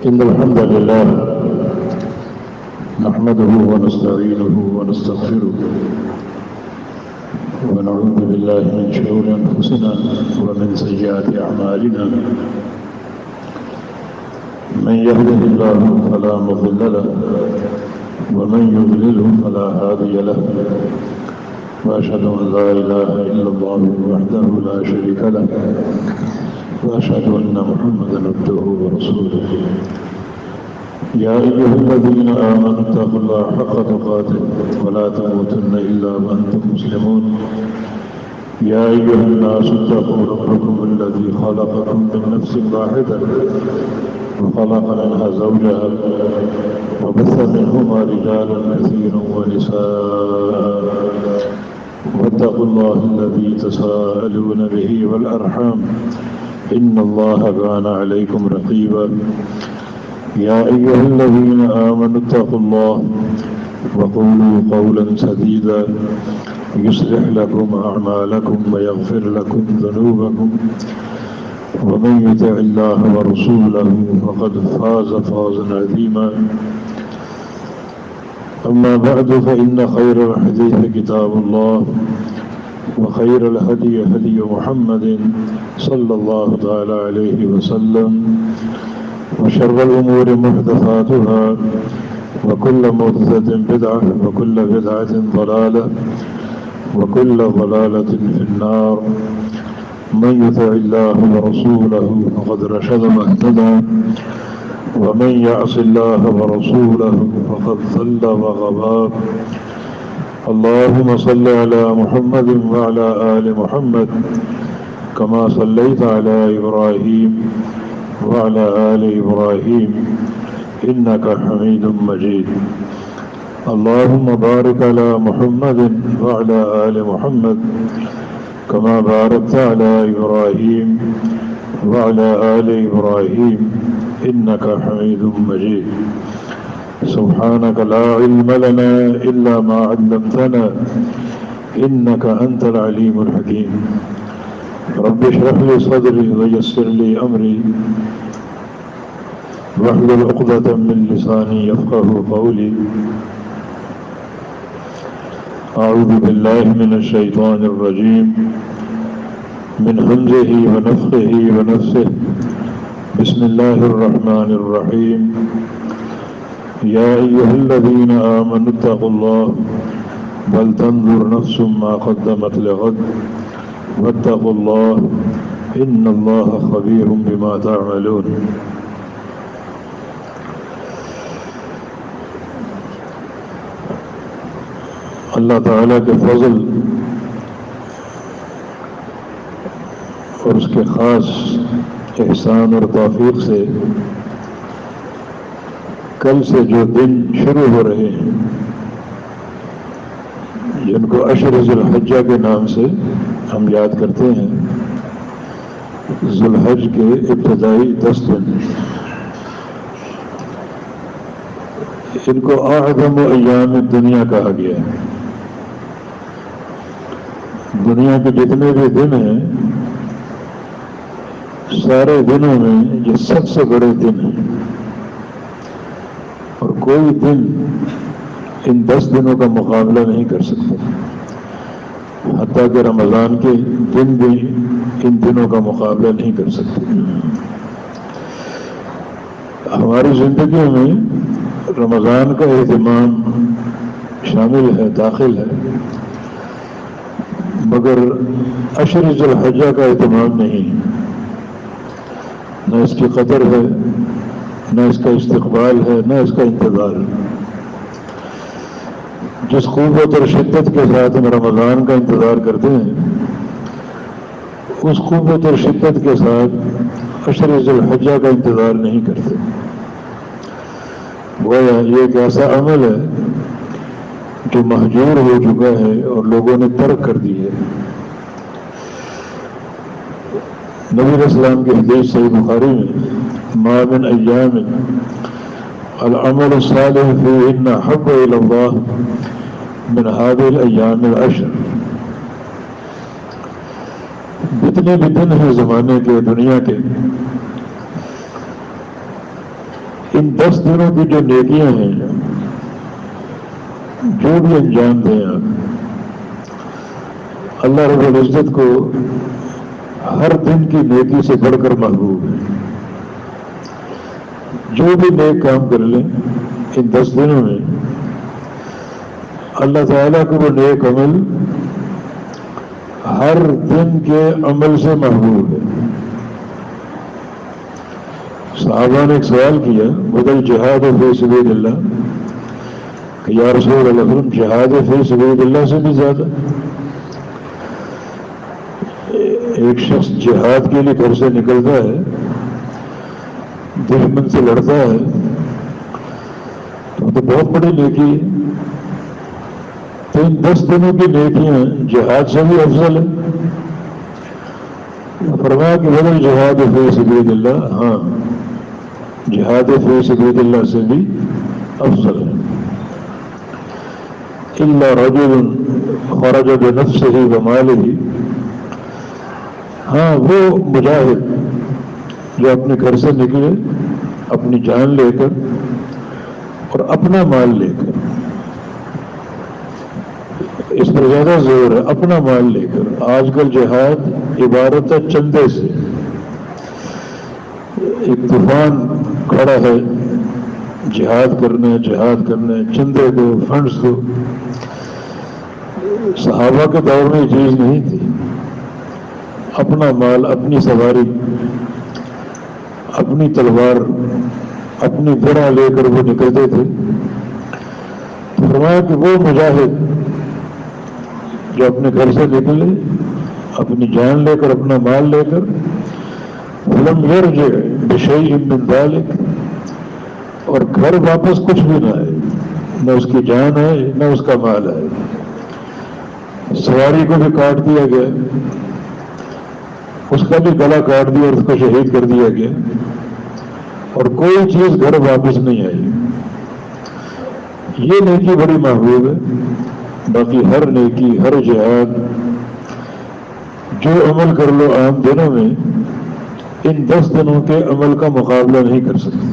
إن الحمد لله نحمده ونستعينه ونستغفره ونعوذ بالله من شرور أنفسنا ومن سيئات أعمالنا من يهده الله فلا مضل له ومن يضلله فلا هادي له وأشهد أن لا إله إلا الله وحده لا شريك له وأشهد أن محمدا عبده ورسوله يا أيها الذين آمنوا اتقوا الله حق تقاته ولا تموتن إلا وأنتم مسلمون يا أيها الناس اتقوا ربكم الذي خلقكم من نفس واحدة وخلق منها زوجها وبث منهما رجالا كثيرا ونساء واتقوا الله الذي تساءلون به والأرحام إن الله كان عليكم رقيبا يا أيها الذين آمنوا اتقوا الله وقولوا قولا سديدا يصلح لكم أعمالكم ويغفر لكم ذنوبكم ومن يطع الله ورسوله فقد فاز فوزا عظيما أما بعد فإن خير الحديث كتاب الله وخير الهدي هدي محمد صلى الله تعالى عليه وسلم وشر الأمور محدثاتها وكل محدثة بدعة وكل بدعة ضلالة وكل ضلالة في النار من يطع الله ورسوله فقد رشد واهتدى ومن يعص الله ورسوله فقد ضل وغوى اللهم صل على محمد وعلى آل محمد كما صليت على إبراهيم وعلى آل إبراهيم إنك حميد مجيد اللهم بارك على محمد وعلى آل محمد كما باركت على إبراهيم وعلى آل إبراهيم إنك حميد مجيد سبحانك لا علم لنا إلا ما علمتنا إنك أنت العليم الحكيم رب اشرح لي صدري ويسر لي أمري واحلل عقدة من لساني يفقه قولي أعوذ بالله من الشيطان الرجيم من همزه ونفخه ونفسه بسم الله الرحمن الرحيم يا أيها الذين آمنوا اتقوا الله ولتنظر نفس ما قدمت لغد واتقوا الله إن الله خبير بما تعملون اللہ تعالیٰ کے فضل اور اس کے خاص احسان اور توفیق سے کل سے جو دن شروع ہو رہے ہیں جن کو عشر ذی الحجہ کے نام سے ہم یاد کرتے ہیں، ذی الحج کے ابتدائی 10 دن، ان کو اعظم ایام دنیا کہا گیا ہے۔ دنیا کے جتنے بھی دن ہیں سارے دنوں میں یہ سب سے بڑے دن ہیں، اور کوئی دن ان 10 دنوں کا مقابلہ نہیں کر سکتا، حتیٰ کہ رمضان کے دن بھی ان دنوں کا مقابلہ نہیں کر سکتے۔ ہماری زندگیوں میں رمضان کا اہتمام شامل ہے، داخل ہے، مگر عشر ذی الحجہ کا اہتمام نہیں، نہ اس کی قدر ہے، نہ اس کا استقبال ہے، نہ اس کا انتظار ہے۔ جس قوت اور شدت کے ساتھ ہم رمضان کا انتظار کرتے ہیں، اس قوت اور شدت کے ساتھ عشر ذی الحجہ کا انتظار نہیں کرتے۔ گویا یہ ایک ایسا عمل ہے جو مہجور ہو چکا ہے اور لوگوں نے ترک کر دی ہے۔ نبی علیہ السلام کی حدیث صحیح بخاری میں ما من ایام العمل الصالح فیہن احب الی اللہ من هذه الایام العشر، جتنے بھی دن ہیں زمانے کے، دنیا کے، ان 10 دنوں کی جو نیکیاں ہیں جو بھی انجام دیں آپ، اللہ رب العزت کو ہر دن کی نیکی سے بڑھ کر محبوب ہے. جو بھی نیک کام کر لیں ان 10 دنوں میں، اللہ تعالیٰ کو وہ نیک عمل ہر دن کے عمل سے محبوب ہے. صحابہ نے ایک سوال کیا بدل جہاد فی سبیل اللہ کہ یا رسول اللہ جہاد فی سبیل اللہ سے بھی زیادہ؟ ایک شخص جہاد کے لیے گھر سے نکلتا ہے، دشمن سے لڑتا ہے، تو بہت بڑی نیکی ہے. تو ان 10 دنوں کی نیکیاں جہاد سے بھی افضل ہے. فرمایا کہ بدل جہاد فی سبیل اللہ، ہاں جہاد فی سبیل اللہ سے بھی افضل ہے. الا رجل خرج بنفسه وماله، ہاں وہ مجاہد جو اپنے گھر سے نکلے اپنی جان لے کر اور اپنا مال لے کر، اس پر زیادہ زور ہے، اپنا مال لے کر. آج کل جہاد عبارت ہے چندے سے. ایک طوفان کھڑا ہے، جہاد کرنا ہے، جہاد کرنا ہے، چندے دو، فنڈز دو. صحابہ کے دور میں یہ چیز نہیں تھی. اپنا مال، اپنی سواری، اپنی تلوار، اپنی درع لے کر وہ نکلتے تھے. تو فرمایا کہ وہ مجاہد جو اپنے گھر سے نکلے اپنی جان لے کر، اپنا مال لے کر، لم یرجع بشیء من ذلک، اور گھر واپس کچھ بھی نہ آئے، نہ اس کی جان آئے نہ اس کا مال آئے. سواری کو بھی کاٹ دیا گیا، اس کا بھی گلا کاٹ دیا اور اس کو شہید کر دیا گیا، اور کوئی چیز گھر واپس نہیں آئی. یہ نیکی بڑی محبوب ہے. باقی ہر نیکی، ہر جہاد جو عمل کر لو عام دنوں میں، ان 10 دنوں کے عمل کا مقابلہ نہیں کر سکتے.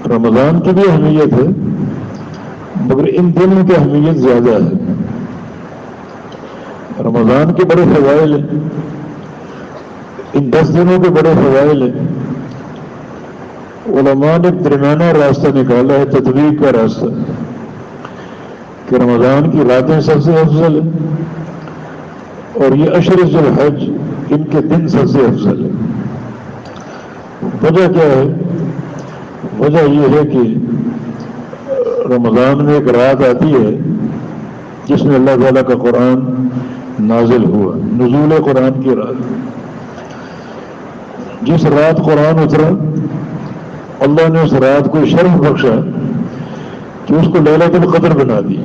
رمضان کی بھی اہمیت ہے مگر ان دنوں کی اہمیت زیادہ ہے. رمضان کے بڑے فضائل ہیں، ان 10 دنوں کے بڑے فضائل ہیں. علماء نے درمیانہ راستہ نکالا ہے، تطبیق کا راستہ، کہ رمضان کی راتیں سب سے افضل ہیں اور یہ اشر ذی الحج ان کے دن سب سے افضل ہے. وجہ کیا ہے؟ وجہ یہ ہے کہ رمضان میں ایک رات آتی ہے جس میں اللہ تعالیٰ کا قرآن نازل ہوا، نزول قرآن کی رات. جس رات قرآن اترا اللہ نے اس رات کو شرف بخشا کہ اس کو لیلۃ القدر بنا دی،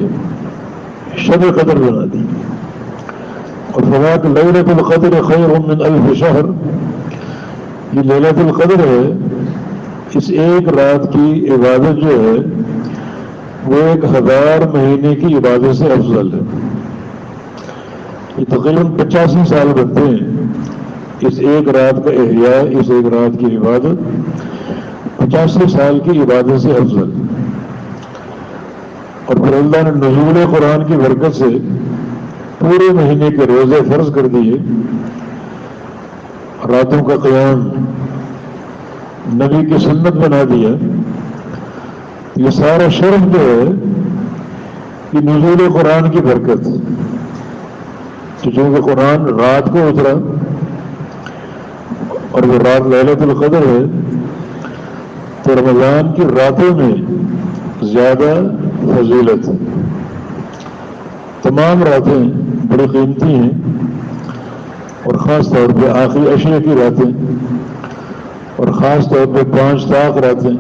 شب قدر بنا دی. اور فرمایا کہ لیلۃ القدر خیر من الف شہر، یہ لیلۃ القدر ہے. اس ایک رات کی عبادت جو ہے وہ 1000 مہینے کی عبادت سے افضل ہے. یہ تقریباً 85 سال بنتے ہیں اس ایک رات کا احیاء، اس ایک رات کی عبادت 85 سال کی عبادت سے افضل. اور پھر اللہ نے نزول قرآن کی برکت سے پورے مہینے کے روزے فرض کر دیے، راتوں کا قیام نبی کی سنت بنا دیا. یہ سارا شرف جو ہے یہ نزول قرآن کی برکت ہے. تو چونکہ قرآن رات کو اترا اور وہ رات لیلۃ القدر ہے، تو رمضان کی راتوں میں زیادہ فضیلت ہے. تمام راتیں بڑی قیمتی ہیں اور خاص طور پہ آخری عشرے کی راتیں، اور خاص طور پہ 5 طاق راتیں،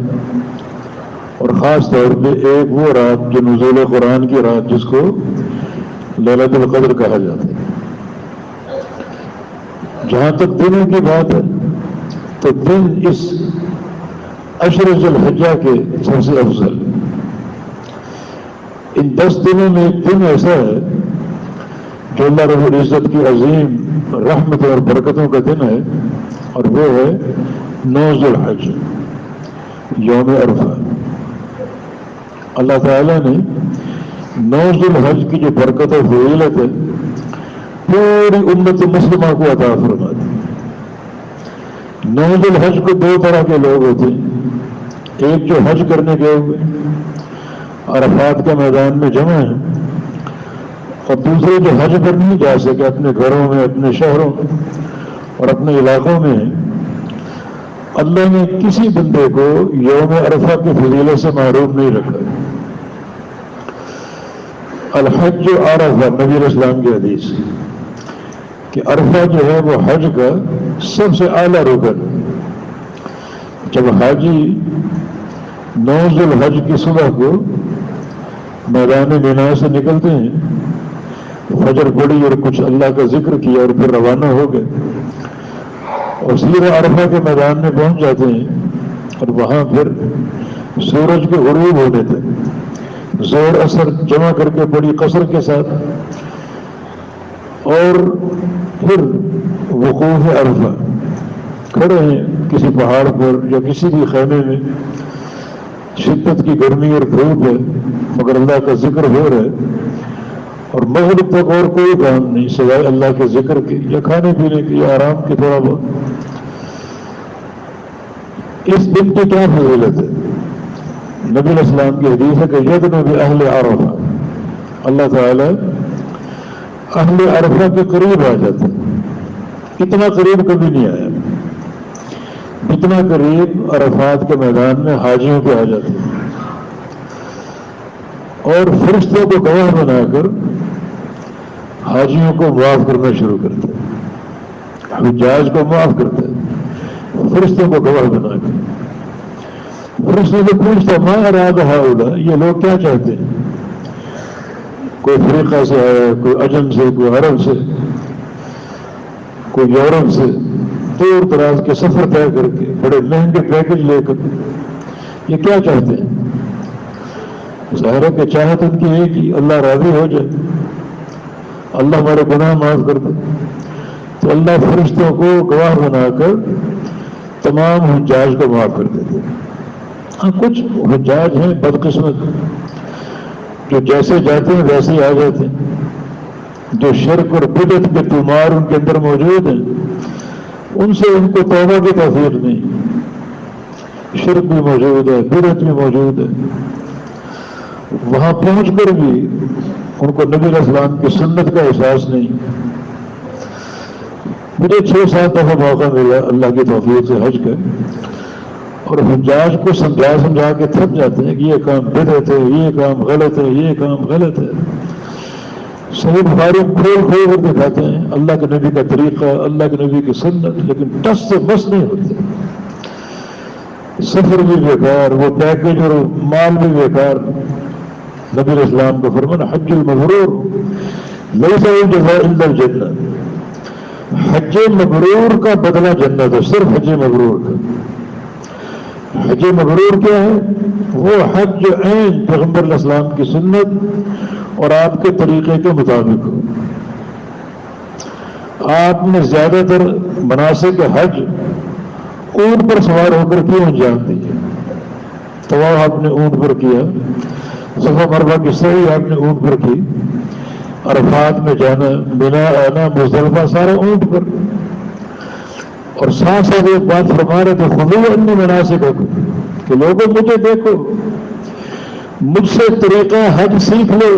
اور خاص طور پہ ایک وہ رات جو نزول قرآن کی رات جس کو لیلۃ القدر کہا جاتا ہے. جہاں تک دنوں کی بات ہے تو دن اس اشر ذی الحجہ کے سب سے افضل. ان 10 دنوں میں ایک دن ایسا ہے جو اللہ رب العزت کی عظیم رحمت اور برکتوں کا دن ہے. اور وہ ہے 9 ذو الحج، یوم عرفہ۔ اللہ تعالیٰ نے 9 ذو الحج کی جو برکت و فضیلت ہے پوری امت مسلمہ کو عطا فرما دی۔ 9 ذو الحج کو 2 طرح کے لوگ ہوتے ہیں، ایک جو حج کرنے گئے ہوئے عرفات کے میدان میں جمع ہیں، اور دوسرے جو حج پر نہیں جا سکے، اپنے گھروں میں، اپنے شہروں اور اپنے علاقوں میں ہیں۔ اللہ نے کسی بندے کو یوم عرفہ کی فضیلت سے محروم نہیں رکھا۔ الحج عرفہ، نبی علیہ السلام کی حدیث کہ عرفہ جو ہے وہ حج کا سب سے اعلیٰ رکن۔ جب حاجی 9 ذو الحج کی صبح کو میدان مینا سے نکلتے ہیں، فجر پڑی اور کچھ اللہ کا ذکر کیا اور پھر روانہ ہو گئے اور سیدھے عرفہ کے میدان میں پہنچ جاتے ہیں، اور وہاں پھر سورج کے غروب ہونے تک زور اثر جمع کر کے بڑی قصر کے ساتھ، اور پھر وقوف عرفہ کھڑے ہیں کسی پہاڑ پر یا کسی بھی خیمے میں، شدت کی گرمی اور دھوپ ہے مگر اللہ کا ذکر ہو رہا ہے، اور مغرب تک اور کوئی کام نہیں سوائے اللہ کے ذکر کے یا کھانے پینے کے یا آرام کے تھوڑا بہت۔ اس دن کی کیا فضیلت ہے؟ نبی علیہ السلام کی حدیث ہے کہ یدنو بأہل عرفہ، اللہ تعالی اہل عرفہ کے قریب آ جاتا ہے۔ اتنا قریب کبھی نہیں آیا جتنا قریب عرفات کے میدان میں حاجیوں کے آ جاتے ہیں، اور فرشتوں کو گواہ بنا کر حاجیوں کو معاف کرنا شروع کرتے ہیں، حجاج کو معاف کرتے ہیں، فرشتوں کو گواہ بنا کر۔ فرشتوں سے پوچھتا ما اراد ہؤلاء، یہ لوگ کیا چاہتے ہیں؟ کوئی افریقہ سے آیا، کوئی عجم سے، کوئی عرب سے، کوئی یورپ سے، دور دراز کے سفر طے کر کے بڑے مہنگے پیکج لے کر، یہ کیا چاہتے ہیں؟ ظاہر ہے کہ چاہت ان کی ایک ہی، اللہ راضی ہو جائے، اللہ ہمارے گناہ معاف کر دے۔ تو اللہ فرشتوں کو گواہ بنا کر تمام حجاج کو معاف کر دیتے ہیں۔ ہاں کچھ حجاج ہیں بدقسمت جو جیسے جاتے ہیں ویسے ہی آ جاتے ہیں، جو شرک اور بدعت کے تمار ان کے اندر موجود ہیں، ان سے ان کو توبہ کی توفیق نہیں۔ شرک بھی موجود ہے، بدعت بھی موجود ہے، وہاں پہنچ کر بھی ان کو نبی علیہ السلام کی سنت کا احساس نہیں۔ مجھے 6-7 دفعہ موقع ملا اللہ کی توفیق سے حج کا، اور حجاج کو سمجھا کے تھک جاتے ہیں کہ یہ کام بدعت ہے، یہ کام غلط ہے، یہ کام غلط ہے۔ صحیح بخاری کھول کر دکھاتے ہیں اللہ کے نبی کا طریقہ، اللہ کے نبی کی سنت، لیکن ٹس سے بس نہیں ہوتے۔ سفر بھی بیکار، وہ پیکج اور مال بھی بیکار۔ نبی علیہ السلام کو فرمانا حج المبرور لیس الجزاء الا الجنہ، حج مبرور کا بدلہ جنت ہے، صرف حج مبرور کا۔ حج مبرور کیا ہے؟ وہ حج جو عین پیغمبر علیہ السلام کی سنت اور آپ کے طریقے کے مطابق ہو۔ آپ نے زیادہ تر مناسک حج اونٹ پر سوار ہو کر کیوں انجام دیے؟ طواف آپ نے اونٹ پر کیا، صفا مروہ کی سعی آپ نے اونٹ پر کی، عرفات میں جانا، مینا آنا، مزدلفہ سارا اونٹ پر، اور ساتھ ساتھ ایک بات فرما رہے تھے خذوا عنی مناسککم، کہ لوگوں مجھے دیکھو، مجھ سے طریقہ حج سیکھ لو،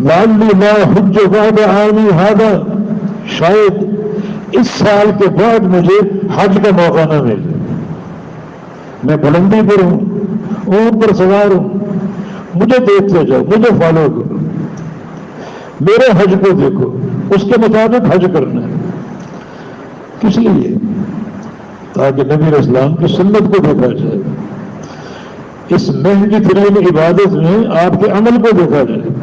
لعلی لا حج بعد عامی ھذا، شاید اس سال کے بعد مجھے حج کا موقع نہ ملے، میں بلندی پر ہوں، اونٹ پر سوار ہوں، مجھے دیکھتے جاؤ، مجھے فالو کرو، میرے حج کو دیکھو، اس کے مطابق حج کرنا ہے۔ کس لیے؟ تاکہ نبی علیہ السلام کی سنت کو دیکھا جائے، اس مہنگی ترین عبادت میں آپ کے عمل کو دیکھا جائے۔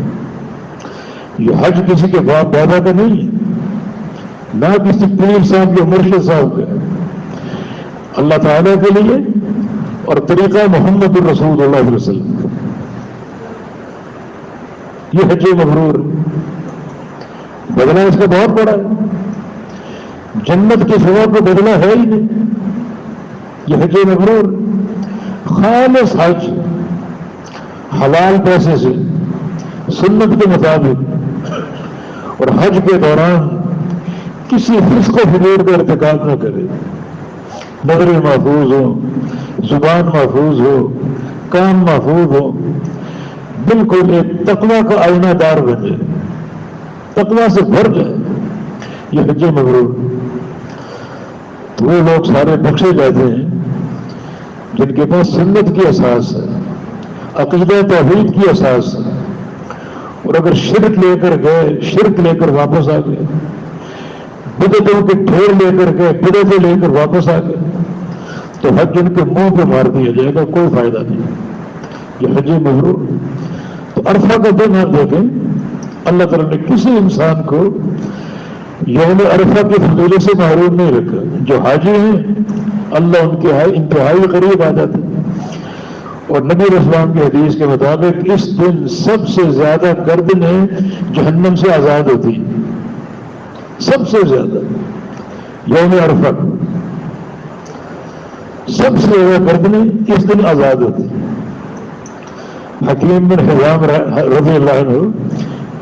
یہ حج کسی کے باپ دادا کا نہیں ہے، نہ کسی پیر صاحب کے مرشد صاحب کا، اللہ تعالیٰ کے لیے اور طریقہ محمد الرسول اللہ علیہ وسلم کا۔ یہ حج مبرور، بدلہ اس کا بہت بڑا ہے۔ جنت کے سوا کو بدلہ ہے ہی نہیں. یہ حج مبرور خالص حج، حلال پیسے سے، سنت کے مطابق، اور حج کے دوران کسی فسق و فجور کا ارتکاب نہ کرے. نظریں محفوظ ہو، زبان محفوظ ہو، کام محفوظ ہو، بالکل ایک تقوی کا آئینہ دار بن جائے، تقوی سے بھر جائے. یہ حج مبرور. تو وہ لوگ سارے بخشے جاتے ہیں جن کے پاس سنت کی اساس ہے، عقیدہ توحید کی اساس ہے. اور اگر شرک لے کر گئے، شرک لے کر واپس آ گئے، بدعتوں کے ڈھیر لے کر گئے، بدعتیں لے کر واپس آ گئے، تو حج ان کے منہ پہ مار دیا جائے گا، کوئی فائدہ نہیں. یہ حج مبرور. تو عرفہ کا دن آپ دیکھیں، اللہ تعالیٰ نے کسی انسان کو یوم عرفہ کی فضیلت سے محروم نہیں رکھا. جو حاجی ہیں اللہ ان کے انتہائی قریب آ جاتے ہیں. اور نبی اسلام کی حدیث کے مطابق اس دن سب سے زیادہ گردنیں جہنم سے آزاد ہوتی ہیں. سب سے زیادہ یوم عرفہ سب سے زیادہ گردنیں اس دن آزاد ہوتی ہیں. حکیم بن حزام رضی اللہ عنہ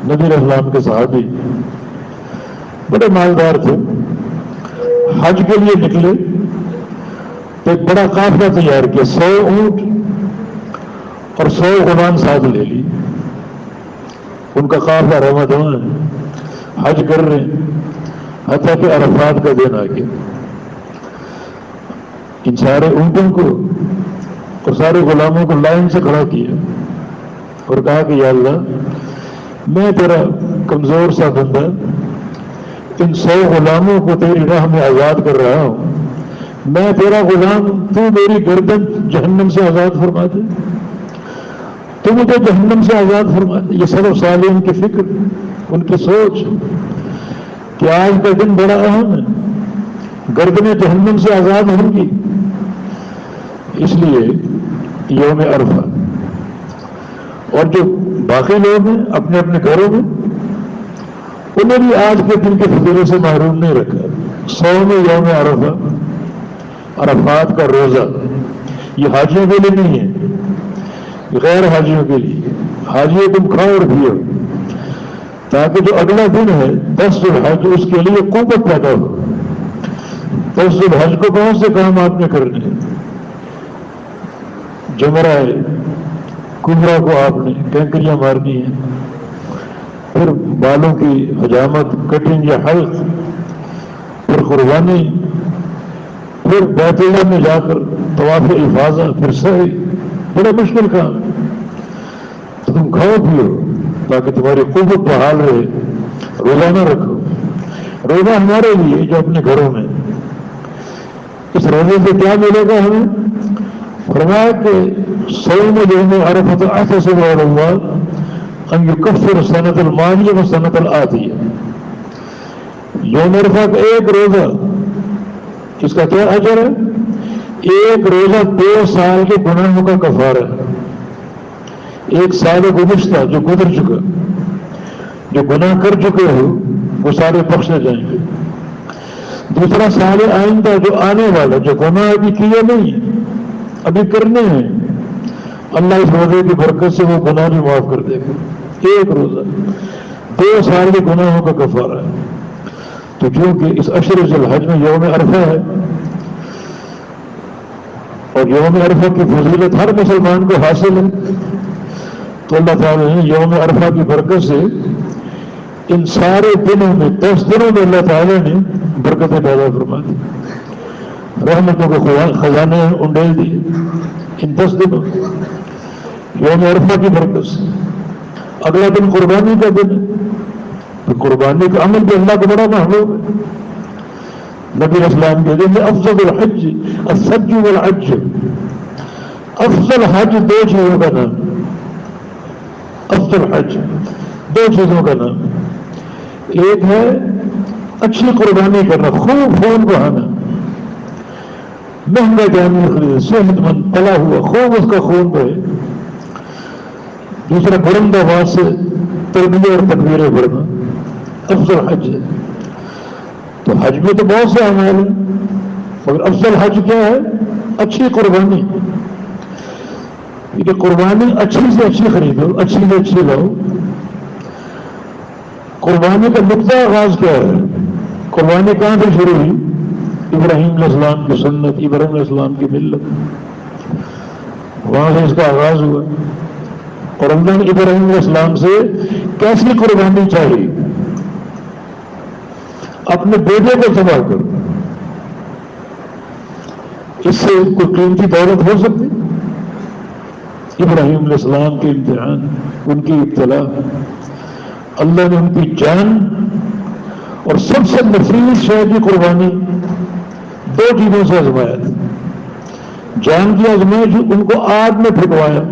نبی اسلام کے صحابی، بڑے مالدار تھے. حج کے لیے نکلے تو ایک بڑا قافلہ تیار کیا، 100 اونٹ اور 100 غلام ساتھ لے لی. ان کا قافلہ رواں دواں ہے، حج کر رہے ہیں، حتیٰ کہ عرفات کا دن آ گیا. ان سارے اونٹوں کو اور سارے غلاموں کو لائن سے کھڑا کیا اور کہا کہ یا اللہ، میں تیرا کمزور سا بندہ ان 100 غلاموں کو تیری راہ میں آزاد کر رہا ہوں. میں تیرا غلام، تو میری گردن جہنم سے آزاد فرما دے، تو مجھے جہنم سے آزاد فرما دے. یہ سلف صالحین کی فکر، ان کی سوچ کہ آج کا دن بڑا اہم ہے، گردنیں جہنم سے آزاد ہوں گی. اس لیے یوم عرفہ. اور جو باقی لوگ ہیں اپنے اپنے گھروں میں، انہیں بھی آج کے دن کے فضیلت سے محروم نہیں رکھا. 100 یوم عرفہ، عرفات کا روزہ، یہ حاجیوں کے لیے نہیں ہے، غیر حاجیوں کے لیے. حاجیوں تم کھاؤ اور پیو تاکہ جو اگلا دن ہے 10 ذوالحج اس کے لیے قوت پیدا ہو. 10 ذوالحج کو کون سے کام آپ نے کرنے ہیں؟ جمرہ کبریٰ کو آپ نے کینکریاں مارنی ہیں، پھر بالوں کی حجامت، کٹنگ یا حلق، پھر قربانی، پھر بیت اللہ میں جا کر طواف افاضہ، پھر سعی. بڑا مشکل کام ہے. تو تم کھاؤ پیو تاکہ تمہاری قوت بحال رہے. روزہ نہ رکھو. روزہ ہمارے لیے جو اپنے گھروں میں، اس روزے سے کیا ملے گا ہمیں؟ فرمایا کہ صوم یوم عرفہ احتسب علی اللہ ان یکفر سنۃ الماضیہ و سنۃ الآتیہ. یوم عرفہ کا ایک روزہ، اس کا کیا اجر ہے؟ ایک روزہ 2 سال کے گناہوں کا کفارہ ہے. ایک سال گزشتہ جو گزر چکا، جو گناہ کر چکے ہو وہ سارے بخشے جائیں گے. دوسرا سال آئندہ جو آنے والا، جو گناہ ابھی کیے نہیں ابھی کرنے ہیں، اللہ اس روزے کی برکت سے وہ گناہ بھی معاف کر دے گا. ایک روزہ 2 سال کے گناہوں کا کفارہ ہے. تو کیونکہ اس عشر ذی الحج میں یوم عرفہ ہے، اور یوم عرفہ کی فضیلت ہر مسلمان کو حاصل ہے، تو اللہ تعالیٰ نے یوم عرفہ کی برکت سے ان سارے دنوں میں 10 دنوں میں اللہ تعالیٰ نے برکتیں پیدا فرما دی، رحمتوں کے خزانے انڈیل دیے ان 10 دنوں یوم عرفہ کی برکت سے. اگلا دن قربانی کا دن ہے، تو قربانی کا عمل بھی اللہ کو بڑا محبوب ہے. نبی اسلام کے دن افضل الحج السج والعج. افضل حج 2 چیزوں کا نام، افضل حج 2 چیزوں کا نام. ایک ہے اچھی قربانی کرنا، خوب خون بہانا، مہنگا جانور خرید، صحت مند پلا ہوا، خوب اس کا خون بہے. دوسرا بلند آواز سے تلبیہ اور تکبیریں پڑھنا، افضل حج ہے. تو حج میں تو بہت سے اعمال ہیں، مگر افضل حج کیا ہے؟ اچھی قربانی. کہ قربانی اچھی سے اچھی خریدو، اچھی سے اچھی لاؤ. قربانی کا نقطہ آغاز کیا ہے؟ قربانی کہاں سے شروع ہوئی؟ ابراہیم علیہ السلام کی سنت، ابراہیم علیہ السلام کی ملت، وہاں سے اس کا آغاز ہوا. اور اللہ نے ابراہیم علیہ السلام سے کیسی قربانی چاہیے؟ اپنے بیٹے کو تباہ کرو. اس سے کوئی قیمتی دولت ہو سکتی؟ ابراہیم علیہ السلام کے امتحان، ان کی ابتلا، اللہ نے ان کی جان اور سب سے نفیس شے کی قربانی دو چیزوں سے آزمایا تھا. جان کی آزمائش، ان کو آگ میں پھینکوایا،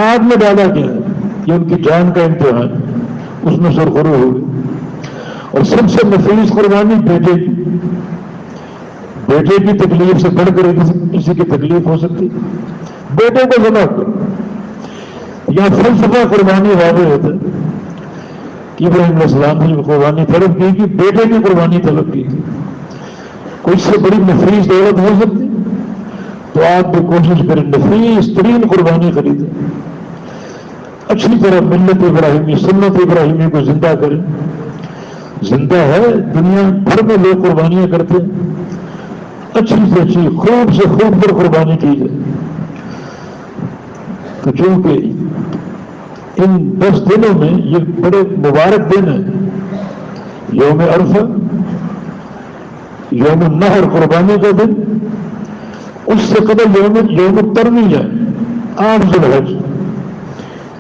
آگ میں ڈالا گیا، یہ ان کی جان کا امتحان، اس میں سرخرو ہوئے. اور سب سے نفیس قربانی بیٹے کی. بیٹے کی تکلیف سے بڑھ کر کسی کی تکلیف ہو سکتی؟ بیٹے کو ذبح کرو. یا فلسفہ قربانی واضح ہوتا ہے کہ ابراہیم علیہ السلام نے قربانی طلب کی کہ بیٹے کی قربانی طلب کی. کوئی اس سے بڑی نفیس دولت ہو سکتی؟ تو آپ بھی کوشش کریں نفیس ترین قربانی خریدیں، اچھی طرح ملت ابراہیمی، سنت ابراہیمی کو زندہ کریں. زندہ ہے، دنیا بھر میں لوگ قربانیاں کرتے ہیں، اچھی سے اچھی، خوب سے خوب پر قربانی کی جائے. تو چونکہ ان 10 دنوں میں یہ بڑے مبارک دن ہیں، یوم عرفہ، یوم النحر قربانی کا دن، اس سے قبل یوم الترویہ ہے 8 ذی الحج،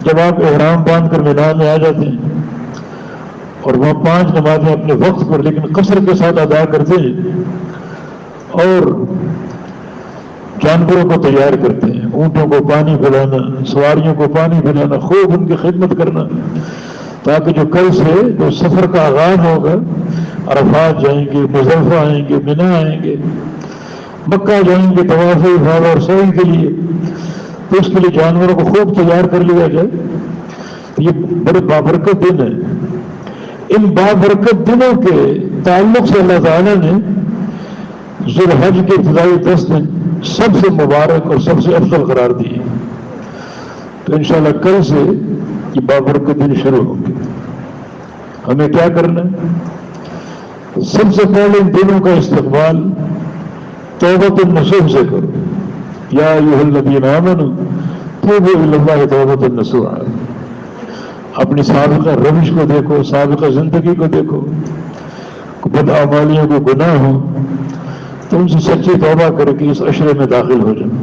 جب آپ احرام باندھ کر میدان میں آ جاتے ہیں اور وہاں 5 نمازیں اپنے وقت پر لیکن قصر کے ساتھ ادا کرتے ہیں، اور جانوروں کو تیار کرتے ہیں، اونٹوں کو پانی پلانا، سواریوں کو پانی پلانا، خوب ان کی خدمت کرنا، تاکہ جو کل سے جو سفر کا آغاز ہوگا، عرفات جائیں گے، مزدلفہ آئیں گے، منی آئیں گے، مکہ جائیں گے طواف افاضہ اور سعی کے لیے، تو اس کے لیے جانوروں کو خوب تیار کر لیا جائے. یہ بڑے بابرکت دن ہیں. ان بابرکت دنوں کے تعلق سے اللہ تعالیٰ نے ذی الحج کے ابتدائی 10 دن سب سے مبارک اور سب سے افضل قرار دیے. تو انشاءاللہ کل سے یہ بابرکت دن شروع ہوں گے. ہمیں کیا کرنا ہے؟ سب سے پہلے ان دنوں کا استقبال توبۃ النصوح سے کرو. یا ایھا الذین آمنوا توبوا الی اللہ توبۃ النصوح. اپنی سابقہ روش کو دیکھو، سابقہ زندگی کو دیکھو، بدعمالیوں کو گناہ ہو تو ان سے سچی توبہ کر کے اس عشرے میں داخل ہو جائیں.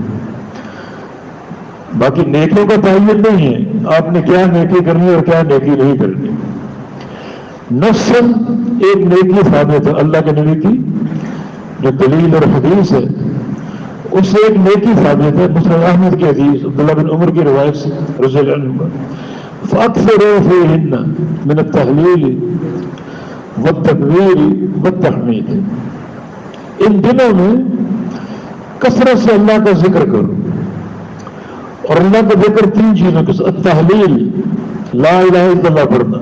باقی نیکیوں کا تعین نہیں ہے آپ نے کیا نیکی کرنی اور کیا نیکی نہیں کرنی. نفساً ایک نیکی ثابت ہے اللہ کے نبی کی جو دلیل اور حدیث ہے، اس سے ایک نیکی ثابت ہے مسند احمد کی حدیث عبداللہ بن عمر کی روایت سے رضی اللہ عنہ، فَأَكْثِرُوا فِيهِنَّ مِنَ التَّهْلِيلِ وَالتَّكْبِيرِ وَالتَّحْمِيدِ. ان دنوں میں کثرت سے اللہ کا ذکر کرو، اور اللہ کا ذکر 3 چیزوں کے ساتھ: التحلیل، لا الہ الا اللہ پڑھنا،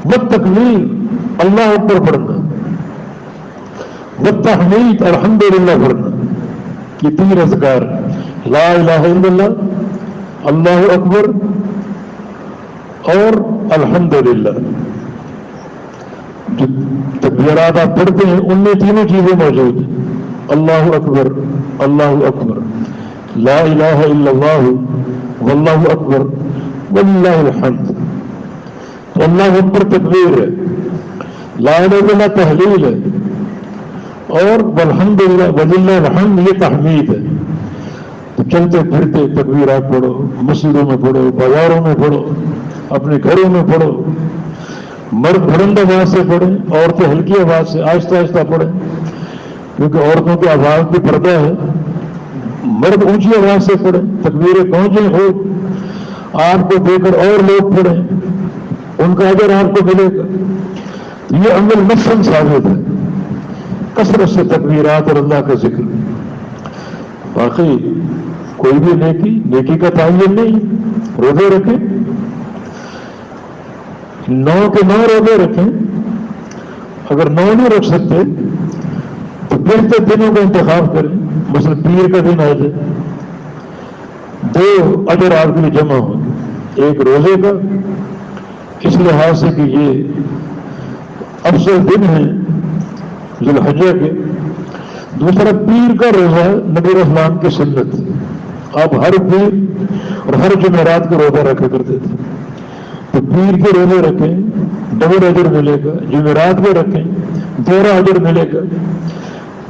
والتکبیر، اللہ اکبر پڑھنا، والتحمید، الحمدللہ پڑھنا. یہ 3 اذکار، لا الہ الا اللہ، اللہ اکبر اور الحمدللہ. جو تکبیرات آپ پڑھتے ہیں ان میں تینوں چیزیں موجود ہیں: اللہ اکبر، اللہ اکبر، لا الہ الا اللہ، واللہ اکبر وللہ الحمد. تو اللہ اکبر تکبیر ہے، لا الہ الا اللہ تحلیل ہے، اور والحمدللہ وللہ الحمد یہ تحمید ہے. تو چلتے پھرتے تکبیرات پڑھو، مسجدوں میں پڑھو، بازاروں میں پڑھو، اپنے گھروں میں پڑھو. مرد بلند آواز سے پڑھیں، عورتیں ہلکی آواز سے آہستہ آہستہ پڑھیں، کیونکہ عورتوں کی آواز بھی پردہ ہے. مرد اونچی آواز سے پڑھیں، تکبیریں پہنچیں ہو آپ کو دے کر اور لوگ پڑھیں، ان کا اجر آپ کو ملے گا. یہ عمل نفساً ثابت ہے، کثرت سے تکبیرات اور اللہ کا ذکر. باقی کوئی بھی نیکی کا تعین نہیں. روزے رکھیں، 9 کے 9 روزے رکھیں. اگر 9 نہیں رکھ سکتے تو بہتر دنوں کا انتخاب کریں. مثلا پیر کا دن آ جائے, 2 اجر آپ کے لیے جمع ہوں گے. ایک روزے کا اس لحاظ سے کہ یہ افضل دن ہے ذو الحجہ کے. دوسرا پیر کا روزہ نبی اسلام کی سنت. آپ ہر پیر اور ہر جمعرات کو روزہ رکھا کرتے تھے. تو پیر کے روزے رکھیں, ڈبل اجر ملے گا. جمعرات کو رکھیں, دوہرا اجر ملے گا.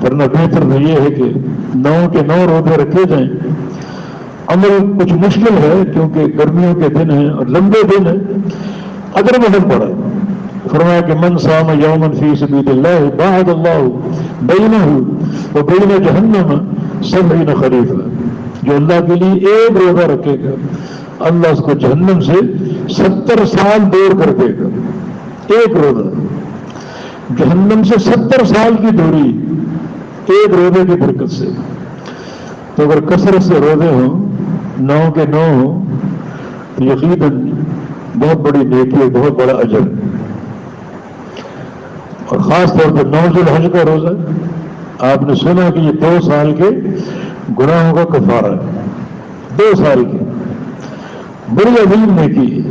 ورنہ بہتر تو یہ ہے کہ 9 کے 9 روزے رکھے جائیں. عمل کچھ مشکل ہے کیونکہ گرمیوں کے دن ہیں اور لمبے دن ہیں. اجر مدد پڑا ہے. فرمایا کہ من صام یوما فی سبیل اللہ باعد اللہ بینہ و بین جہنم 70 خریفا. جو اللہ کے لیے ایک روزہ رکھے گا اللہ اس کو جہنم سے 70 سال دور کر دے گا. ایک روزہ, جہنم سے 70 سال کی دوری ایک روزے کی برکت سے. تو اگر کثرت سے روزے ہوں, 9 کے 9 ہوں, تو یقیناً بہت بڑی نیکی ہے, بہت بڑا اجر. اور خاص طور پر 9 ذو الحج کا روزہ آپ نے سنا کہ یہ 2 سال کے گناہوں کا کفارہ ہے. 2 سال کی بڑی عظیم نیکی ہے,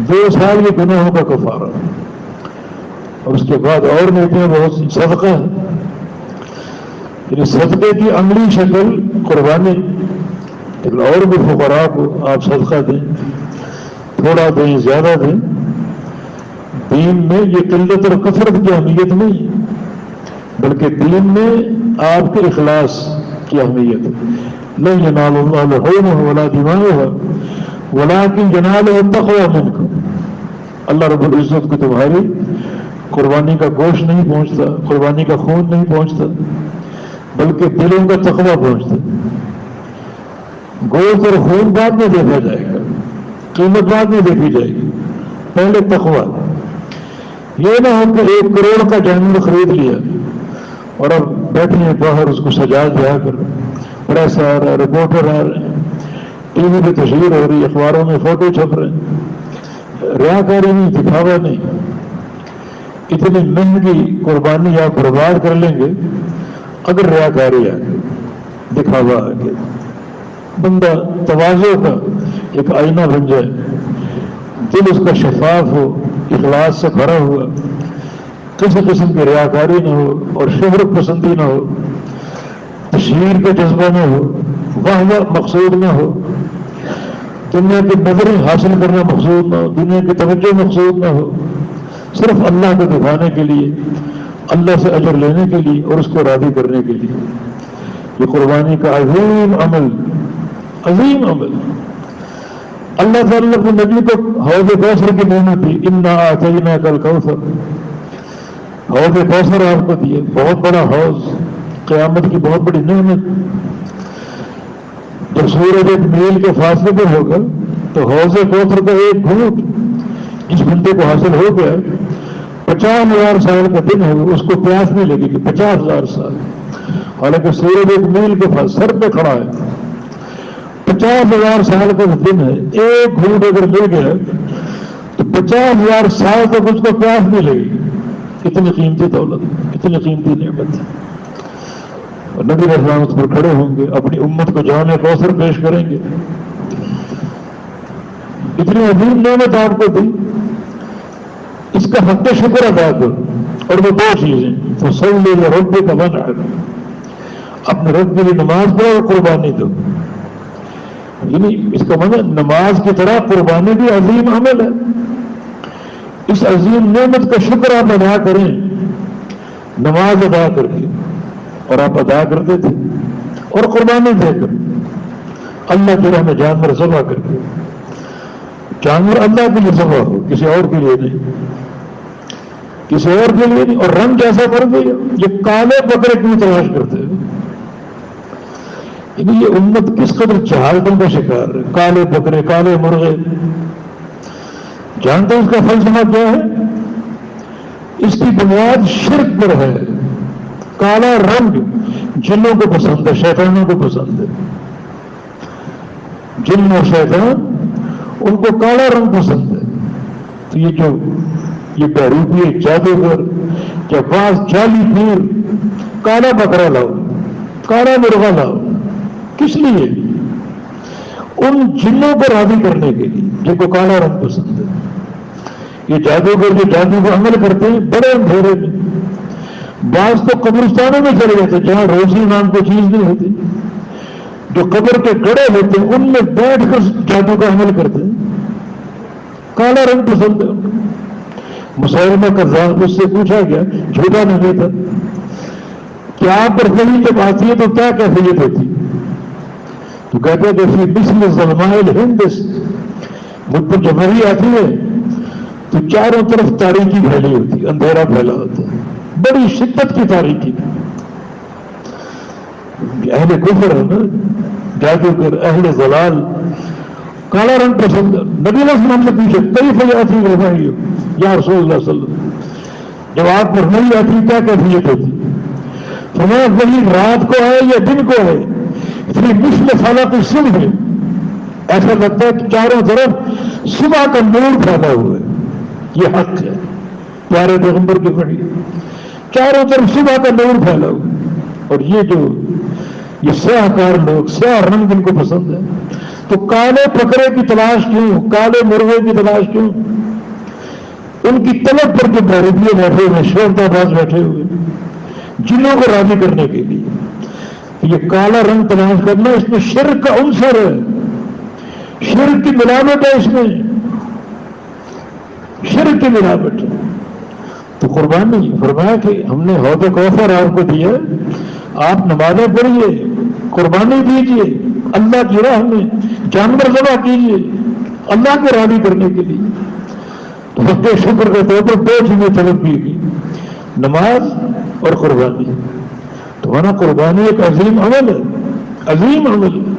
2 سال کے گناہوں کا کفارہ. اور اس کے بعد اور نیکیاں بہت سی. صدقہ ہے, یعنی صدقے کی عملی شکل قربانی. لیکن اور بھی فقراء کو آپ صدقہ دیں, تھوڑا دیں زیادہ دیں. دین میں یہ قلت اور کثرت کی اہمیت نہیں ہے, بلکہ دین میں آپ کے اخلاص کی اہمیت ہے. لن ینال اللہ لحومہ ولا دماؤہ ولکن ینالہ التقوی منکم. اللہ رب العزت کو تمہاری قربانی کا گوشت نہیں پہنچتا, قربانی کا خون نہیں پہنچتا, بلکہ دلوں کا تقوی پہنچتا. گوشت اور خون بعد میں دیکھا جائے گا, قیمت بعد میں دیکھی جائے گی, پہلے تقوی. یہ نہ ہو کہ 1 کروڑ کا جانور خرید لیا اور اب بیٹھے ہیں باہر اس کو سجا دیا کر, پریس آ رہا ہے, رپورٹر آ رہے ہیں, ٹی وی پہ تشہیر ہو رہی ہے, اخباروں میں فوٹو چھپ رہے ہیں. ریاکاری نہیں, دکھاوا نہیں. اتنی مہنگی قربانی آپ برباد کر لیں گے اگر ریاکاری آ گئی, دکھاوا آ گیا. بندہ تواضع کا ایک آئینہ بن جائے, دل اس کا شفاف ہو, اخلاص سے بھرا ہوا, کسی قسم کی ریاکاری نہ ہو اور شہرت پسندی نہ ہو, تشہیر کا جذبہ نہ ہو, واہ مقصود نہ ہو, دنیا کی نظریں حاصل کرنا مقصود نہ ہو, دنیا کی توجہ مقصود نہ ہو, صرف اللہ کو دکھانے کے لیے, اللہ سے اجر لینے کے لیے اور اس کو راضی کرنے کے لیے. یہ قربانی کا عظیم عمل, عظیم عمل. اللہ تعالیٰ نے اپنے نبی کو حوض کوثر کی نعمت دی. انا اعطیناک الکوثر, حوض کوثر آپ کو دیے, بہت بڑا حوض, قیامت کی بہت بڑی نعمت. جب سورج 1 میل کے فاصلے پر ہوگا تو حوض کوثر کا ایک گھونٹ جس بندے کو حاصل ہو گیا 50,000 سال کا دن ہے, اس کو پیاس نہیں لگے گی 50,000 سال. حالانکہ سورج 1 میل کے سر پہ کھڑا ہے, 50,000 سال کا دن ہے. ایک گھونٹ اگر مل گیا تو 50,000 سال تک اس کو پیاس نہیں لگے گی. اتنی قیمتی دولت, اتنی قیمتی نعمت. اور نبی اسلام اس پر کھڑے ہوں گے, اپنی امت کو جام کوثر پیش کریں گے. اتنی عظیم نعمت آپ کو دی, اس کا حق شکر ادا کرو. اور وہ 2 چیزیں, فصلی لربک وانحر, اپنے رب کے لیے نماز پڑھو اور قربانی دو. یعنی اس کا مطلب نماز کی طرح قربانی بھی عظیم عمل ہے. اس عظیم نعمت کا شکر آپ ادا کریں نماز ادا کر کے, اور آپ ادا کرتے تھے, اور قربانی دے کر, اللہ کی راہ میں جانور ذبح کر کے. جانور اللہ کے لیے ذبح ہو, کسی اور کے لیے نہیں, کسی اور کے لیے نہیں. اور رنگ کیسا کر دیا, یہ کالے بکرے کیوں تلاش کرتے ہیں؟ یعنی یہ امت کس قدر جہالتوں کا شکار ہے. کالے بکرے, کالے مرغے, جانتے ہیں اس کا فلسفہ کیا ہے؟ اس کی بنیاد شرک پر ہے. کالا رنگ جنوں کو پسند ہے, شیطانوں کو پسند ہے. جن اور شیطان ان کو کالا رنگ پسند ہے. تو یہ بہروپی جادوگر یا بعض جعلی پیر کالا بکرا لاؤ، کالا مرغا لاؤ، کس لیے؟ ان جنوں کو راضی کرنے کے لیے جن کو کالا رنگ پسند ہے۔ یہ جادوگر جو جادو کو عمل کرتے ہیں بڑے اندھیرے میں، بعض تو قبرستانوں میں چلے جاتے جہاں روزی نام کوئی چیز نہیں ہوتی، جو قبر کے گڑھے ہوتے ہیں ان میں بیٹھ کر جادو کا عمل کرتے ہیں، کالا رنگ پسند ہے۔ مسلمہ کذاب، اس سے پوچھا گیا، جھوٹا نہیں تھا، کہ آپ پر وحی جب آتی ہے تو کیا کیفیت ہوتی؟ تو کہتا ہے کہ فی مثل ظلماء الہندس، مجھ پر جب وحی آتی ہے تو چاروں طرف تاریکی پھیلی ہوتی، اندھیرا پھیلا ہوتا ہے، بڑی شدت کی تاریکی۔ اہل کفر ہے نا، جادوگر، اہل ضلال، کالا رنگ پسند۔ نبی علیہ السلام سے پوچھے کیف یاتی الوحی یا رسول اللہ صلی اللہ علیہ وسلم، جب آپ پر نہیں آتی کیا کیفیت ہوتی؟ فرمایا وہی رات کو آئے یا دن کو آئے، فی مثل فلق الصبح، ایسا لگتا ہے کہ چاروں طرف صبح کا نور پھیلا ہوا ہے۔ یہ حق ہے پیارے پیغمبر کی پڑھی، چاروں طرف صبح کا نور پھیلا ہوا ہے۔ اور یہ سیاہ کار لوگ، سیاہ رنگ ان کو پسند ہے، تو کالے بکرے کی تلاش کیوں، کالے مرغے کی تلاش کیوں؟ ان کی طلب پر جو بہروپیے بیٹھے ہوئے، شہرت باز بیٹھے ہوئے جنوں کو راضی کرنے کے لیے، یہ کالا رنگ تلاش کرنا، اس میں شرک کا عنصر ہے، شرک کی ملاوٹ ہے، اس میں شرک کی ملاوٹ ہے۔ تو قربانی فرمایا کہ ہم نے حوض کوثر آپ کو دیا، آپ نمازیں پڑھیے، قربانی دیجیے اللہ کی راہ میں، جانور ذبح کیجیے اللہ کے راضی کرنے کے لیے۔ تو حق شکر کے طور پر دو چیزیں طلب کی گئی، نماز اور قربانی۔ تو مانا قربانی ایک عظیم عمل ہے، عظیم عمل ہے،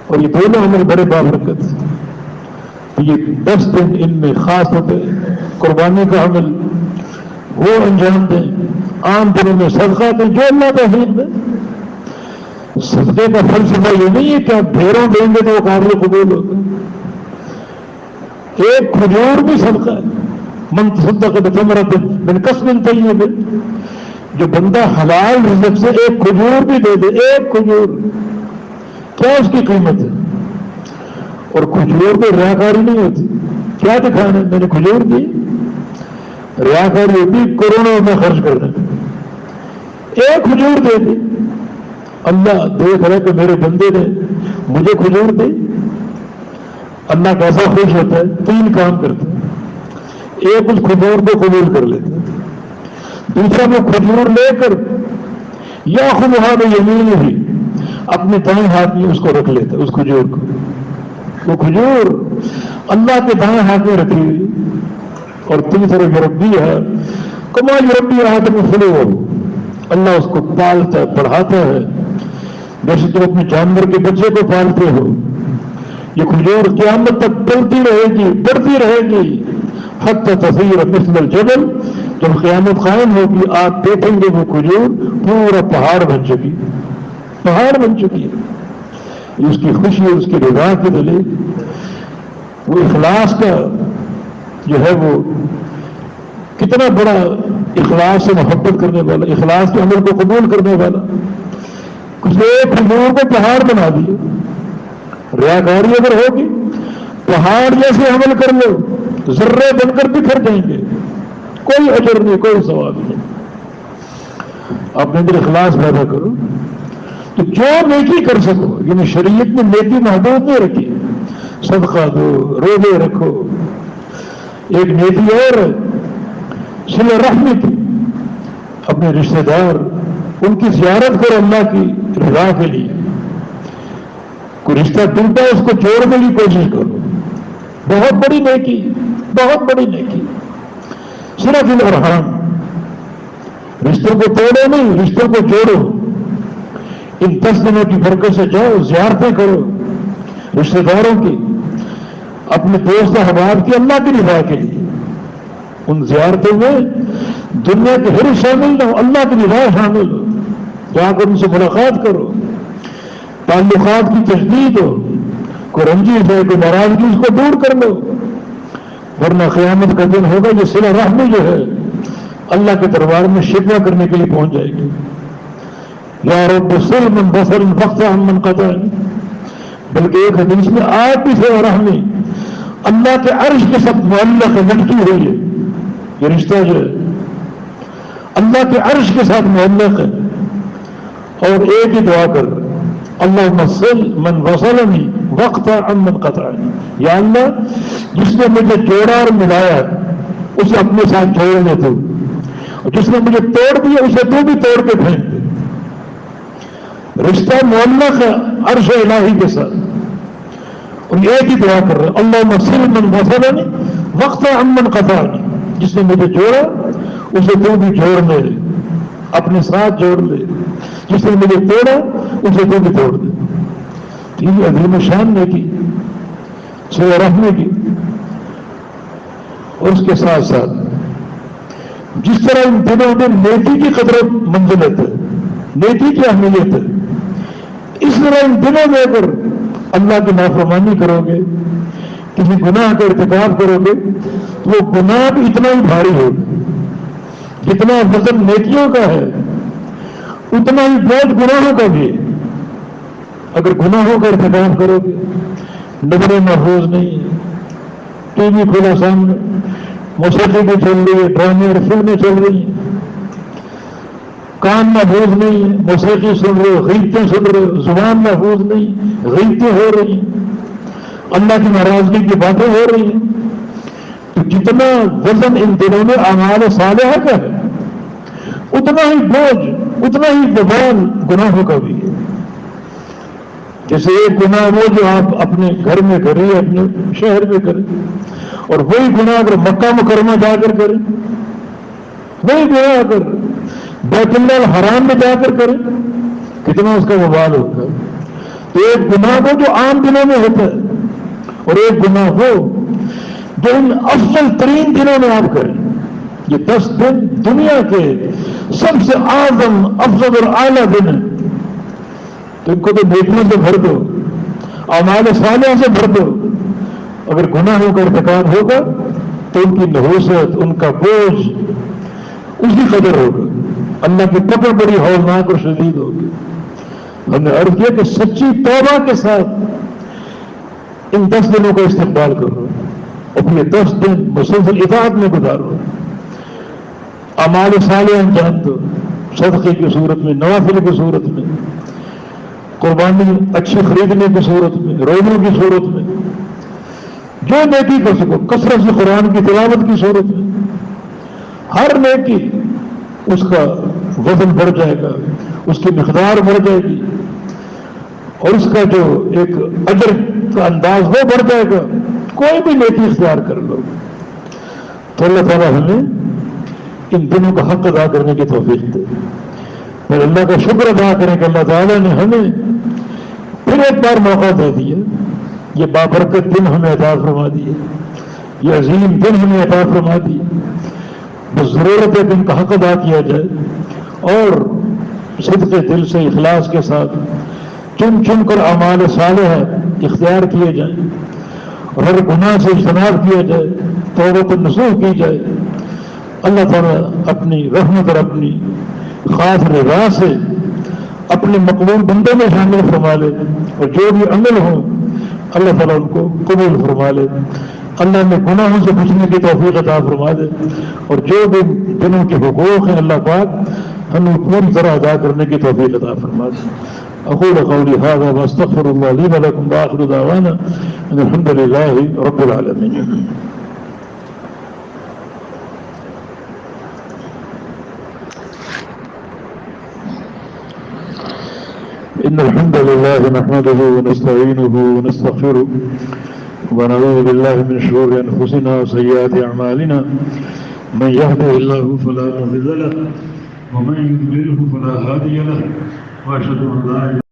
اور یہ دونوں عمل بڑے بابرکت ہیں۔ یہ 10 دن ان میں خاص ہوتے ہیں، قربانی کا عمل وہ انجام دیں، عام دنوں میں صدقہ دیں جو اللہ توفیق دے۔ صدقے کا فلسفہ یہ نہیں ہے کہ آپ ڈھیروں دیں گے تو وہ قابل قبول ہوگا، ایک کھجور بھی صدقہ ہے، من تصدق بتمرۃ من کسب طیب، جو بندہ حلال رزق سے ایک کھجور بھی دے دے، ایک کھجور، کیا اس کی قیمت ہے؟ اور کھجور پہ ریاکاری نہیں ہوتی، کیا دکھانا میں نے کھجور دی، ریاکاری ہوتی کروڑوں میں خرچ کر دیں، ایک کھجور دے دی، اللہ دیکھ رہے کہ میرے بندے نے مجھے کھجور دی، اللہ کیسا خوش ہوتا ہے۔ 3 کام کرتے ہیں، ایک اس کھجور کو قبول کر لیتے ہیں، دوسرا وہ کھجور لے کر یا خواہ یمین ہی اپنے دائیں ہاتھ میں اس کو رکھ لیتا ہے، اس کھجور کو، وہ کھجور اللہ کے دائیں ہاتھ میں رکھی ہوئی۔ اور تیسرا یربی ہے، کما یربی آدم فلو، اللہ اس کو پالتا ہے، پڑھاتا ہے، جیسے تم اپنے جانور کے بچے کو پالتے ہو۔ یہ کھجور قیامت تک پلتی رہے گی، بڑھتی رہے گی، حتی تصیر مثل الجبل، جب قیامت قائم ہوگی آپ دیکھیں گے وہ کھجور پورا پہاڑ بن چکی، پہاڑ بن چکی ہے۔ اس کی خوشی، اس کی رضا کے دلیل وہ اخلاص کا جو ہے، وہ کتنا بڑا اخلاص سے محبت کرنے والا، اخلاص کے عمل کو قبول کرنے والا، کچھ ایک کھجور کو پہاڑ بنا دیے۔ ریاکاری اگر ہوگی، پہاڑ جیسے عمل کر لو، ذرے بن کر بکھر جائیں گے، کوئی اجر نہیں، کوئی ثواب نہیں۔ اپنے اندر اخلاص پیدا کرو، تو جو نیکی کر سکو، یعنی شریعت میں نیکی محدود نہیں رکھی، صدقہ دو، روزے رکھو۔ ایک نیکی اور صلہ رحمی کی، اپنے رشتہ دار ان کی زیارت کرو اللہ کی رضا کے لیے، کوئی رشتہ ٹوٹا اس کو جوڑنے کی کوشش کرو، بہت بڑی نیکی، بہت بڑی نیکی۔ صلۃ الارحام، رشتوں کو توڑو نہیں، رشتوں کو جوڑو۔ ان 10 دنوں کی برکت سے جاؤ، زیارتیں کرو رشتہ داروں کی، اپنے دوست احباب کی، اللہ کی رضا کے لیے۔ ان زیارتوں میں دنیا کے ہر شامل نہ ہو، اللہ کی رضا شامل ہو، جا کر ان سے ملاقات کرو، تعلقات کی تجدید ہو، کوئی رنجش ہے، کوئی ناراضگی، اس کو دور کر لو، ورنہ قیامت کا دن ہوگا یہ صلہ رحمی جو ہے اللہ کے دربار میں شکوہ کرنے کے لیے پہنچ جائے گی. یا رب صل من بصر فاقطع من قطع. بلکہ ایک حدیث میں آپ بھی صلہ رحمی اللہ کے عرش کے ساتھ معلق لٹکی ہوئی ہے. یہ رشتہ جو ہے اللہ کے عرش کے ساتھ معلق ہے. اور ایک ہی دعا کر اللہم صل من وصلنی واقطع من قطعنی. یا اللہ جس نے مجھے جوڑا اور ملایا اسے اپنے ساتھ جوڑ لے تو, اور جس نے مجھے توڑ دیا اسے تو بھی توڑ کے پھینک دے. رشتہ معلق ہے عرش الہی کے ساتھ. اور ایک ہی دعا کر رہے اللہم صل من وصلنی واقطع من قطعنی. جس نے مجھے جوڑا اسے تو بھی جوڑ لے, اپنے ساتھ جوڑ لے. جس نے مجھے توڑا اسے تو بھی توڑ دے. یہ عظیم شان نے کی صلہ رحمی کی. اور اس کے ساتھ ساتھ جس طرح ان دنوں میں نیکی کی قدر و منزلت ہے, نیکی کی اہمیت ہے, اس طرح ان دنوں میں اگر اللہ کی نافرمانی کرو گے, کسی گناہ کا ارتکاب کرو گے, تو وہ گناہ بھی اتنا ہی بھاری ہوگا. جتنا وزن نیکیوں کا ہے اتنا ہی بوجھ گناہوں کا بھی ہے. اگر گناہوں کا ارتکاب کرو گے, نظریں محفوظ نہیں ہے, ٹی وی کھلا سامنے, موسیقی بھی چل رہی ہے, ڈرامے اور فلمیں چل رہی ہیں, کان محفوظ نہیں ہے, موسیقی سن رہے ہو, غیبتیں سن رہے ہو, زبان محفوظ نہیں, غیبتیں ہو رہی ہیں, اللہ کی ناراضگی کی باتیں ہو رہی ہیں. تو جتنا وزن ان دنوں میں اعمال صالحہ کا ہے اتنا ہی بوجھ, اتنا ہی وبال گناہوں کا بھی ہے. جیسے ایک گناہ وہ جو آپ اپنے گھر میں کریں, اپنے شہر میں کریں, اور وہی گناہ اگر مکہ مکرمہ جا کر کریں, وہی گناہ اگر بیت اللہ الحرام میں جا کر کریں, کتنا اس کا وبال ہوتا ہے. تو ایک گناہ وہ جو عام دنوں میں ہوتا ہے, اور ایک گناہ وہ جو ان افضل ترین دنوں میں آپ کریں. یہ 10 دن دنیا کے سب سے اعظم افضل اور اعلیٰ دن ہیں. تو ان کو تو نیکیوں سے بھر دو, اعمال صالحہ سے بھر دو. اگر گناہوں کا ارتکاب ہوگا تو ان کی نحوست, ان کا بوجھ اسی قدر ہوگا. اللہ کی پکڑ بڑی ہولناک اور شدید ہوگی. ہم نے عرض کیا کہ سچی توبہ کے ساتھ ان 10 دنوں کا استقبال کرو, اور یہ 10 دن مسلسل اطاعت میں گزارو. اعمال صالحہ انجام دو, صدقے کی صورت میں, نوافل کی صورت میں, قربانی اچھی خریدنے کی صورت میں, روزوں کی صورت میں, جو نیکی کر سکو, کثرت سے قرآن کی تلاوت کی صورت میں. ہر نیکی اس کا وزن بڑھ جائے گا, اس کی مقدار بڑھ جائے گی, اور اس کا جو ایک اجر کا انداز وہ بڑھ جائے گا. کوئی بھی نیکی اختیار کر لو. تو اللہ تعالیٰ ہمیں ان دنوں کا حق ادا کرنے کی توفیق دے. پھر اللہ کا شکر ادا کریں کہ اللہ تعالیٰ نے ہمیں پھر ایک بار موقع دے دیا, یہ بابرکت دن ہمیں عطا فرما دیے, یہ عظیم دن ہمیں عطا فرما دیے. بس ضرورت ہے کہ ان کا حق ادا کیا جائے, اور صدق دل سے, اخلاص کے ساتھ چن چن کر اعمال صالحہ اختیار کیے جائیں, اور ہر گناہ سے اجتناب کیا جائے, توبۃ النصوح کی جائے. اللہ تعالیٰ اپنی رحمت اور اپنی خاص رضا سے اپنے مقبول بندوں میں شامل فرما لے, اور جو بھی عمل ہوں اللہ تعالیٰ ان کو قبول فرما لے. اللہ نے گناہوں سے بچنے کی توفیق عطا فرما دے, اور جو بھی دنوں کے حقوق ہیں اللہ پاک ہمیں پوری طرح ادا کرنے کی توفیق عطا فرما دے. اقول قولی هذا واستغفر الله لي ولكم واخر دعوانا ان الحمد لله رب العالمين. إن الحمد لله نحمده ونستعينه ونستغفره ونعوذ بالله من شرور أنفسنا وسيئات أعمالنا من يهده الله فلا مضل له ومن يضلله فلا هادي له وأشهد أن لا إله